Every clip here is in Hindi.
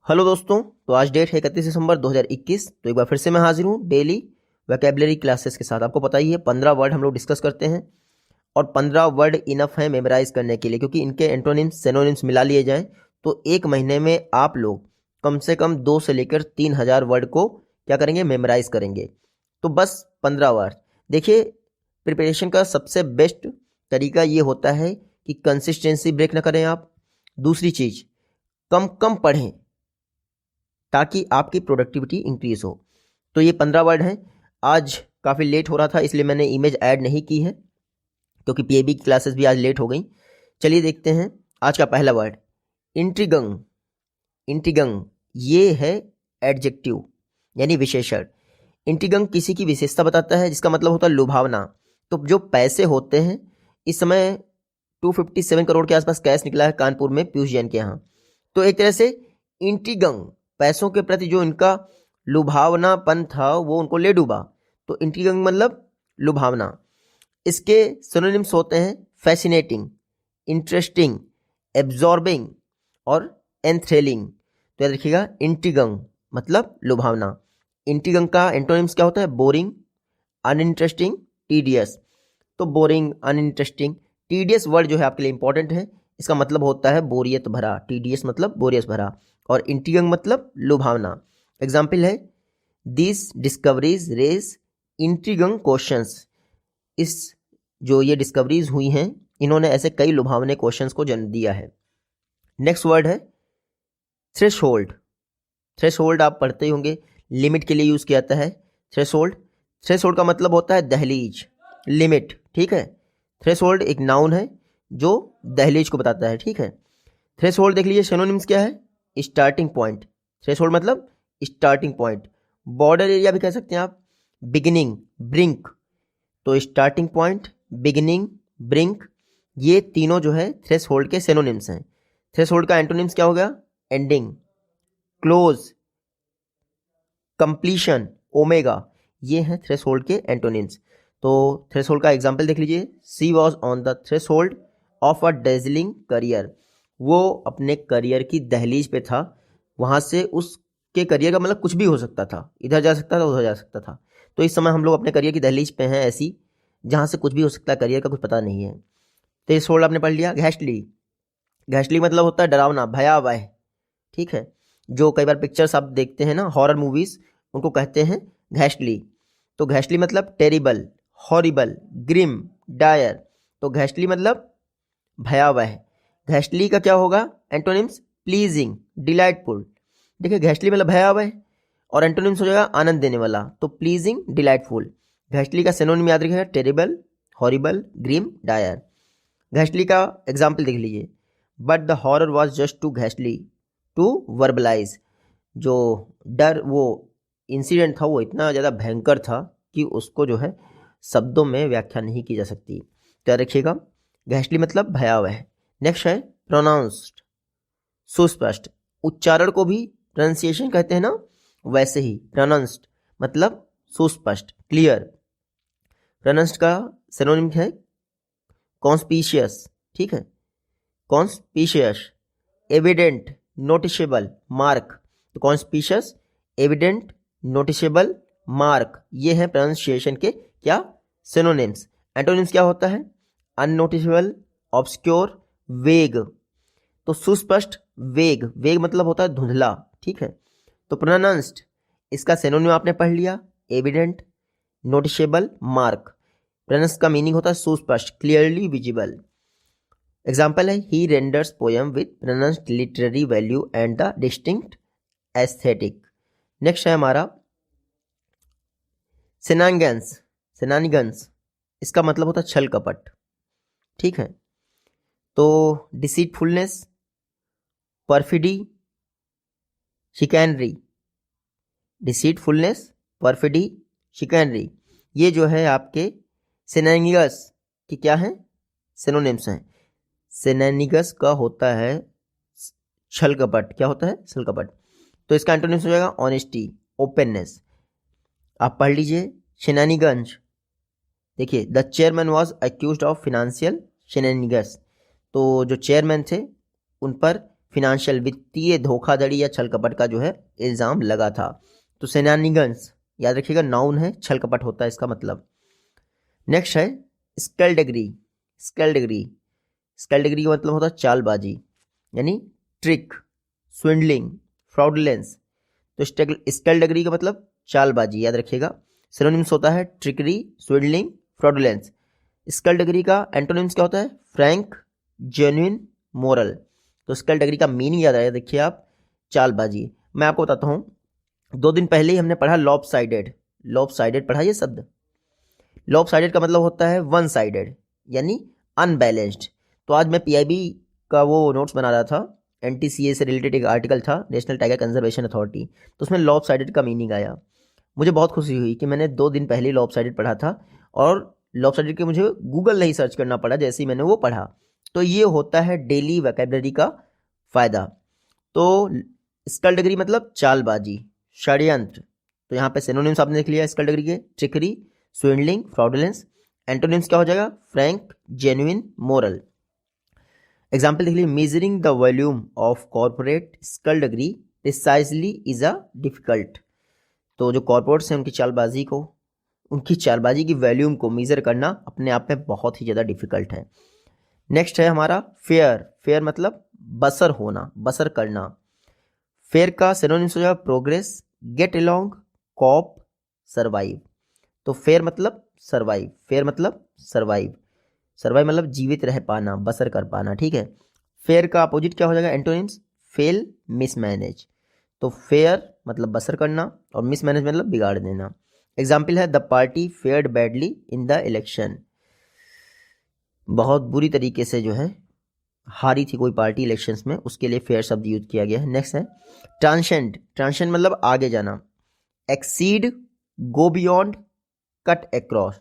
हेलो दोस्तों, तो आज डेट है 31 दिसंबर 2021। तो एक बार फिर से मैं हाजिर हूँ डेली वोकैबुलरी क्लासेस के साथ। आपको पता ही है 15 वर्ड हम लोग डिस्कस करते हैं और 15 वर्ड इनफ है मेमोराइज करने के लिए, क्योंकि इनके एंटोनिम्स सिनोनिम्स मिला लिए जाएं तो एक महीने में आप लोग कम से कम 2 से लेकर 3000 वर्ड को क्या करेंगे, मेमोराइज करेंगे। तो बस 15 वर्ड। देखिए, प्रिपरेशन का सबसे बेस्ट तरीका ये होता है कि कंसिस्टेंसी ब्रेक ना करें आप। दूसरी चीज़, कम कम पढ़ें ताकि आपकी प्रोडक्टिविटी इंक्रीज हो। तो ये 15 वर्ड हैं। आज काफ़ी लेट हो रहा था इसलिए मैंने इमेज ऐड नहीं की है, क्योंकि पीएबी की क्लासेस भी आज लेट हो गई। चलिए देखते हैं आज का पहला वर्ड, इंट्रिगंग। इंट्रिगंग ये है एडजेक्टिव यानी विशेषण। इंट्रिगंग किसी की विशेषता बताता है, जिसका मतलब होता है लुभावना। तो जो पैसे होते हैं, इस समय 257 करोड़ के आसपास कैश निकला है कानपुर में पीयूष जैन के यहाँ। तो एक तरह से इंट्रिगंग, पैसों के प्रति जो इनका लुभावनापन था वो उनको ले डूबा। तो इंट्रिगंग मतलब लुभावना। इसके सिनोनिम्स होते हैं फैसिनेटिंग, इंटरेस्टिंग, एब्जॉर्बिंग और एंथ्रेलिंग। तो याद रखिएगा, इंट्रिगंग मतलब लुभावना। इंट्रिगंग का एंटोनिम्स क्या होता है? Boring, uninteresting, tedious. तो बोरिंग, अनइंटरेस्टिंग, टीडियस वर्ड जो है आपके लिए इंपॉर्टेंट है। इसका मतलब होता है बोरियत भरा। टीडियस मतलब बोरियत भरा और इंट्रिगंग मतलब लुभावना। एग्जाम्पल है, दिस डिस्कवरीज रेज इंट्रिगंग क्वेश्चंस। इस जो ये डिस्कवरीज हुई हैं, इन्होंने ऐसे कई लुभावने क्वेश्चंस को जन्म दिया है। नेक्स्ट वर्ड है थ्रेशोल्ड। थ्रेशोल्ड आप पढ़ते ही होंगे, लिमिट के लिए यूज किया जाता है थ्रेशोल्ड। थ्रेशोल्ड का मतलब होता है दहलीज, लिमिट। ठीक है, थ्रेशोल्ड एक नाउन है जो दहलीज को बताता है। ठीक है, थ्रेशोल्ड देख लीजिए, सिनोनिम्स क्या है? Starting point. थ्रेशोल्ड मतलब स्टार्टिंग पॉइंट। बॉर्डर एरिया भी कह सकते हैं आप, बिगिनिंग, ब्रिंक। तो स्टार्टिंग पॉइंट, बिगिनिंग, ब्रिंक, ये तीनों जो है थ्रेशोल्ड के सिनोनिम्स हैं। थ्रेशोल्ड का एंटोनिम्स क्या हो गया? Ending, close, completion, omega. ये हैं थ्रेशोल्ड के एंटोनिम्स। तो थ्रेशोल्ड का एग्जांपल देख लीजिए, she was on the threshold of a dazzling career. वो अपने करियर की दहलीज पे था। वहाँ से उसके करियर का मतलब कुछ भी हो सकता था, इधर जा सकता था, उधर जा सकता था। तो इस समय हम लोग अपने करियर की दहलीज पे हैं, ऐसी जहाँ से कुछ भी हो सकता है, करियर का कुछ पता नहीं है। थ्रेशोल्ड आपने पढ़ लिया। घैसली, घैसली मतलब होता है डरावना, भयावह। ठीक है, जो कई बार पिक्चर्स आप देखते हैं ना, हॉरर मूवीज, उनको कहते हैं घैसली। तो घैसली मतलब टेरिबल, हॉरिबल, ग्रिम, डायर। तो घैसली मतलब भयावह। घैसली का क्या होगा एंटोनिम्स? Pleasing, delightful. देखिए, घैसली मतलब भयावह और एंटोनिम्स हो जाएगा आनंद देने वाला। तो प्लीजिंग, डिलाइटफुल। घैसली का सिनोनिम याद रखिएगा, टेरिबल, हॉरिबल, ग्रिम, डायर। घैसली का एग्जाम्पल देख लीजिए, but the horror was just too घैसली टू वर्बलाइज। जो डर, वो इंसिडेंट था, वो इतना ज़्यादा भयंकर था कि उसको जो है शब्दों में व्याख्या नहीं की जा सकती। तो याद रखिएगा, घैसली मतलब भयावह। नेक्स्ट है प्रोनाउंस्ड, सुस्पष्ट। उच्चारण को भी प्रोनाउंसिएशन कहते हैं ना, वैसे ही प्रोनाउंस्ड मतलब सुस्पष्ट, क्लियर। प्रोनाउंस्ड का सिनोनिम है कॉन्स्पिशियस। ठीक है, कॉन्स्पिशियस, एविडेंट, नोटिसेबल, मार्क। तो कॉन्स्पिशियस, एविडेंट, नोटिसेबल, मार्क, ये हैं प्रोनाउंसिएशन के क्या? सिनोनिम्स। एंटोनिम्स क्या होता है? अननोटिसेबल, ऑब्सक्योर, वेग। तो सुस्पष्ट, वेग, वेग मतलब होता है धुंधला। ठीक है, तो प्रोनाउंस्ड, इसका सिनोनिम आपने पढ़ लिया, एविडेंट, नोटिसेबल, मार्क। प्रोनाउंस्ड का मीनिंग होता है सुस्पष्ट, क्लियरली विजिबल। एग्जाम्पल है, he renders poem with pronounced literary value and the distinct aesthetic. Next है हमारा सेनानिगन्स। सेनानिगन्स, इसका मतलब होता है छल कपट। ठीक है, तो डिसीटफुलनेस, परफिडी, शिकैनरी। डिसीटफुलनेस, परफिडी, शिकैनरी, ये जो है आपके सेनानिगस की क्या है? सिनोनिम्स हैं। सेनानिगस का होता है छल कपट। क्या होता है? छल कपट। तो इसका एंटोनिम्स हो जाएगा ऑनेस्टी, ओपननेस। आप पढ़ लीजिए शेनानीगंज। देखिए, the chairman was accused of financial shenanigans. तो जो चेयरमैन थे, उन पर फिनेंशियल वित्तीय धोखाधड़ी या छल कपट का जो है इल्ज़ाम लगा था। तो सेनानिगन्स याद रखिएगा नाउन है, छल कपट होता है इसका मतलब। नेक्स्ट है स्केल्डेग्री। स्केल्डेग्री स्केल्डेग्री का मतलब होता है चालबाजी, यानी ट्रिक, स्विंडलिंग, फ्रॉडलेंस। तो स्केल्डेग्री का मतलब चालबाजी, याद रखिएगा। सिनोनिम्स होता है ट्रिकरी, स्विंडलिंग, फ्रॉडलेंस। स्केल्डेग्री का एंटोनिम्स क्या होता है? Frank, genuine, moral. तो स्केल्डेग्री का मीनिंग याद आया, देखिए आप, चालबाजी। मैं आपको बताता हूँ, 2 दिन पहले ही हमने पढ़ा लॉपसाइडेड। लॉपसाइडेड पढ़ा ये शब्द। लॉपसाइडेड का मतलब होता है वन साइडेड, यानी अनबैलेंस्ड। तो आज मैं पीआईबी का वो नोट्स बना रहा था, एनटीसीए से रिलेटेड एक आर्टिकल था, नेशनल टाइगर कंजर्वेशन अथॉरिटी। तो उसमें लॉपसाइडेड का मीनिंग आया। मुझे बहुत खुशी हुई कि मैंने 2 दिन पहले लॉपसाइडेड पढ़ा था और लॉपसाइडेड के मुझे गूगल नहीं सर्च करना पड़ा जैसे ही मैंने वो पढ़ा। तो ये होता है डेली वोकैबुलरी का फ़ायदा। तो स्कल्डगरी मतलब चालबाजी, षड्यंत्र। तो यहाँ पे सिनोनिम्स आपने देख लिया स्कल्डगरी के, ट्रिकरी, स्विंडलिंग, फ्रॉडलेंस। एंटोनिम्स क्या हो जाएगा? Frank, genuine, moral. एग्जाम्पल देख लीजिए, measuring the volume of corporate skulduggery precisely is a difficult. तो जो कॉर्पोरेट्स हैं उनकी चालबाजी की वॉल्यूम को मेजर करना अपने आप में बहुत ही ज़्यादा डिफिकल्ट है। नेक्स्ट है हमारा फेयर। फेयर मतलब बसर होना, बसर करना। फेयर का सिनोनिम्स हो जाएगा progress, get along, cope, survive. तो फेयर मतलब सर्वाइव, फेयर मतलब सर्वाइव, सर्वाइव मतलब जीवित रह पाना, बसर कर पाना, ठीक है। फेयर का अपोजिट क्या हो जाएगा? Antonyms fail, mismanage. तो फेयर मतलब बसर करना और मिसमैनेज मतलब बिगाड़ देना। एग्जाम्पल है the party fared badly in the election. बहुत बुरी तरीके से जो है हारी थी कोई पार्टी इलेक्शंस में, उसके लिए फेयर शब्द यूज किया गया है। नेक्स्ट है ट्रांसेंड। ट्रांसेंड मतलब आगे जाना। Exceed, go beyond, cut across.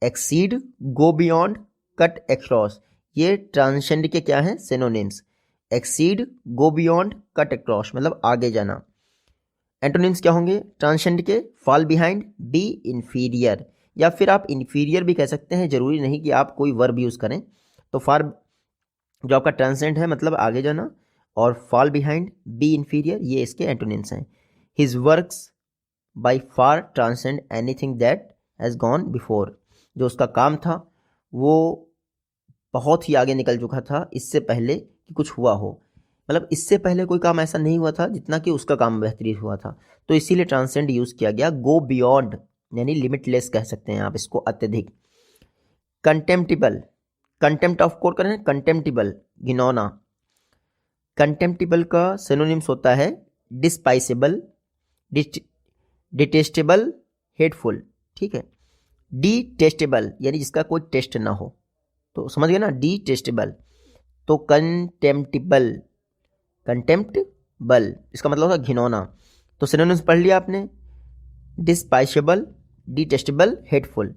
Exceed, go beyond, cut across, ये ट्रांसेंड के क्या हैं? Synonyms. Exceed, go beyond, cut across मतलब आगे जाना। एंटोनिम्स क्या होंगे ट्रांसेंड के? फॉल बिहाइंड, बी इंफीरियर, या फिर आप इंफीरियर भी कह सकते हैं, जरूरी नहीं कि आप कोई वर्ब यूज करें। तो फॉर जो आपका ट्रांसेंड है मतलब आगे जाना, और फॉल बिहाइंड, बी इंफीरियर, ये इसके एंटोनिम्स हैं। His works by far transcend anything that has gone before. जो उसका काम था वो बहुत ही आगे निकल चुका था इससे पहले कि कुछ हुआ हो। मतलब इससे पहले कोई काम ऐसा नहीं हुआ था जितना कि उसका काम बेहतरीन हुआ था। तो इसीलिए ट्रांसेंड यूज़ किया गया। गो बियॉन्ड यानी लिमिटलेस कह सकते हैं आप इसको, अत्यधिक। कंटेम्प्टिबल, कंटेम्प्ट ऑफ कोर्ट करें, कंटेम्प्टिबल घिनौना। कंटेम्प्टिबल का सिनोनिम्स होता है डिस्पाइसेबल, डिटेस्टेबल, हेटफुल, ठीक है। डिटेस्टेबल यानी जिसका कोई टेस्ट ना हो, तो समझ गए ना, डिटेस्टेबल। तो कंटेम्प्टिबल, कंटेम्प्टिबल इसका मतलब होता है घिनौना। तो सिनोनिम्स पढ़ लिया आपने, डिस्पाइसेबल, डिटेस्टेबल, हेटफुल।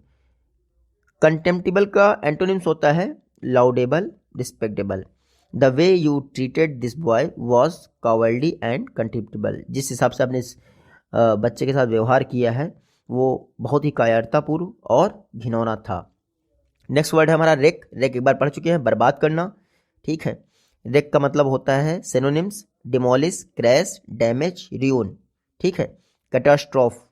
कंटेम्प्टिबल का एंटोनिम्स होता है laudable, respectable. The way you treated this boy was cowardly and contemptible. जिस हिसाब से आपने इस बच्चे के साथ व्यवहार किया है वो बहुत ही कायरतापूर्ण और घिनौना था। नेक्स्ट वर्ड है हमारा रेक। रेक एक बार पढ़ चुके हैं, बर्बाद करना, ठीक है। रेक का मतलब होता है synonyms demolish, crash, damage, ruin, ठीक है। कैटास्ट्रोफ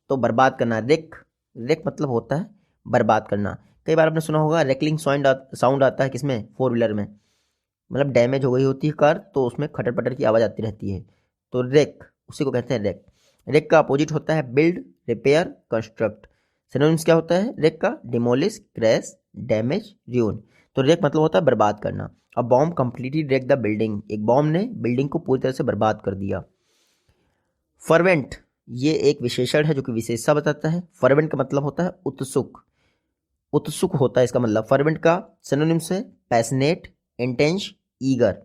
तो बर्बाद करना। रेक, रेक मतलब होता है बर्बाद करना। कई बार आपने सुना होगा रेकलिंग साउंड आता है किसमें? 4 व्हीलर में। मतलब डैमेज हो गई होती है कार तो उसमें खटर पटर की आवाज़ आती रहती है। तो रेक उसी को कहते हैं रेक। रेक का अपोजिट होता है बिल्ड, रिपेयर, कंस्ट्रक्ट। सिनोनिम्स क्या होता है रेक का? Demolish, crash, damage, ruin. तो रेक मतलब होता है बर्बाद करना। A bomb completely wreck the building, एक बॉम्ब ने बिल्डिंग को पूरी तरह से बर्बाद कर दिया। फर्वेंट ये एक विशेषण है जो कि विशेषता बताता है। फर्वेंट का मतलब होता है उत्सुक, उत्सुक होता है इसका मतलब। फर्वेंट का सिनोनिम्स है पैशनेट, इंटेंस, ईगर।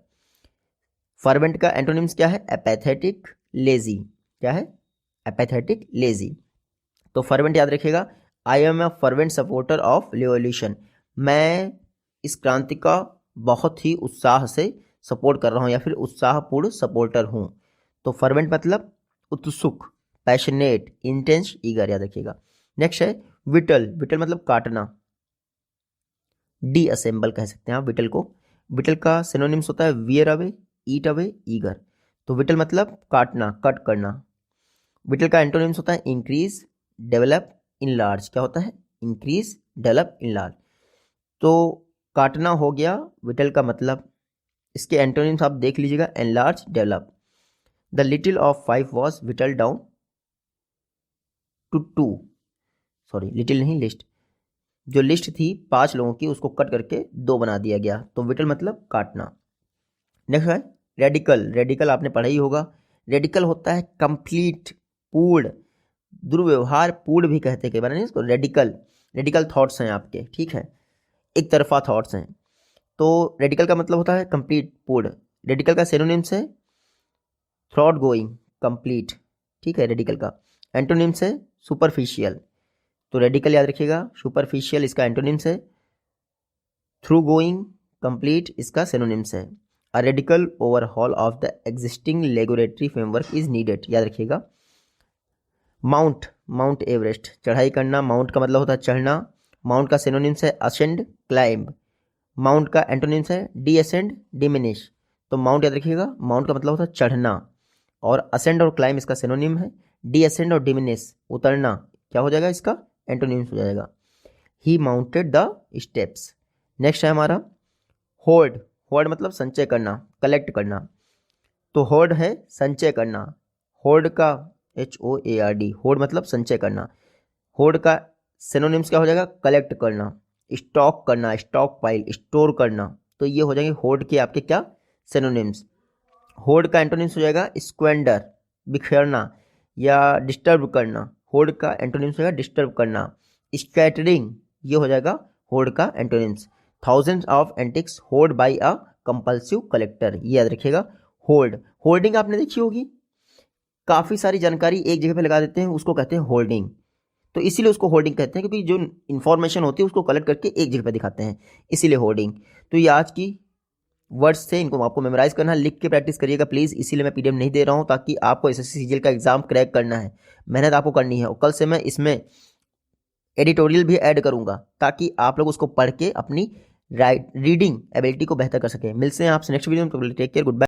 फर्वेंट का एंटोनिम्स क्या है? एपैथेटिक, लेजी। क्या है? एपैथेटिक, लेजी। तो फर्वेंट याद रखिएगा, I am a fervent supporter of revolution. मैं इस क्रांति का बहुत ही उत्साह से सपोर्ट कर रहा हूँ या फिर उत्साहपूर्ण सपोर्टर हूँ। तो फर्वेंट मतलब उत्सुक, पैशनेट, इंटेंस, ईगर, याद रखिएगा। नेक्स्ट है विटल। विटल मतलब काटना, डी असेंबल कह सकते हैं आप विटल को। विटल का सिनोनिम्स होता है वियर अवे, ईट अवे, ईगर। तो विटल मतलब काटना, कट करना। विटल का एंटोनिम्स होता है इंक्रीज, डेवलप, इनलार्ज। क्या होता है? Increase, develop, enlarge. तो काटना हो गया विटल का मतलब। इसके एंटोनिम्स आप देख लीजिएगा, enlarge, develop. The little of 5 was whittled down to 2, sorry little नहीं, लिस्ट। जो लिस्ट थी 5 लोगों की, उसको कट करके 2 बना दिया गया। तो विटल मतलब काटना। नेक्स्ट है रेडिकल। रेडिकल आपने पढ़ा ही होगा। रेडिकल होता है कंप्लीट, पूर्ण, दुर्व्यवहार पूर्ण भी कहते हैं कई बार नहीं इसको। रेडिकल, रेडिकल थॉट्स हैं आपके, ठीक है, एक तरफा थॉट्स हैं। तो रेडिकल का मतलब होता है कंप्लीट, पूर्ण। रेडिकल का सिनोनिम्स है थ्रॉट गोइंग, कंप्लीट, ठीक है। रेडिकल का एंटोनिम्स है सुपरफिशियल। तो रेडिकल याद रखिएगा, सुपरफिशियल इसका एंटोनिम्स है। थ्रू गोइंग, कंप्लीट इसका सिनोनिम्स है। अ radical overhaul of the existing laboratory framework is needed, याद रखिएगा। माउंट, माउंट एवरेस्ट, चढ़ाई करना। माउंट का मतलब होता है चढ़ना। माउंट का सिनोनिम्स है असेंड, क्लाइंब। माउंट का एंटोनिम्स है डीअसेंड, डिमिनिश। तो माउंट याद रखिएगा, माउंट का मतलब होता है चढ़ना, और असेंड और क्लाइंब इसका सिनोनिम है। डीअसेंड और डिमिनिश उतरना, क्या हो जाएगा इसका? एंटोनिम्स हो जाएगा। ही माउंटेड द स्टेप्स। नेक्स्ट है हमारा होर्ड। होर्ड मतलब संचय करना, कलेक्ट करना। तो होर्ड है संचय करना। होर्ड का HOARD, होर्ड मतलब संचय करना। होर्ड का सिनोनिम्स क्या हो जाएगा? कलेक्ट करना, स्टॉक करना, स्टॉक पाइल, स्टोर करना। तो ये हो जाएंगे होर्ड के आपके क्या? सिनोनिम्स। होर्ड का एंटोनिम्स हो जाएगा स्क्वेंडर, बिखेरना या डिस्टर्ब करना। होर्ड का एंटोनिम्स हो जाएगा डिस्टर्ब करना। स्कैटरिंग, ये हो जाएगा होर्ड का antonyms. Thousands of antiques hoard by a compulsive collector, ये याद रखिएगा। होर्ड, होर्डिंग आपने देखी होगी, काफ़ी सारी जानकारी एक जगह पे लगा देते हैं, उसको कहते हैं होर्डिंग। तो इसीलिए उसको होर्डिंग कहते हैं, क्योंकि जो इन्फॉर्मेशन होती है उसको कलेक्ट करके एक जगह पे दिखाते हैं, इसीलिए होर्डिंग। तो ये आज की वर्ड्स थे, इनको आपको मेमोराइज करना है, लिख के प्रैक्टिस करिएगा प्लीज़। इसीलिए मैं पीडीएफ नहीं दे रहा हूँ, ताकि आपको एसएससी सीजीएल का एग्जाम क्रैक करना है, मेहनत आपको करनी है। और कल से मैं इसमें एडिटोरियल भी ऐड करूँगा, ताकि आप लोग उसको पढ़ के अपनी रीडिंग एबिलिटी को बेहतर कर सकें। मिलते हैं आपसे नेक्स्ट वीडियो में, टेक केयर, गुड बाय।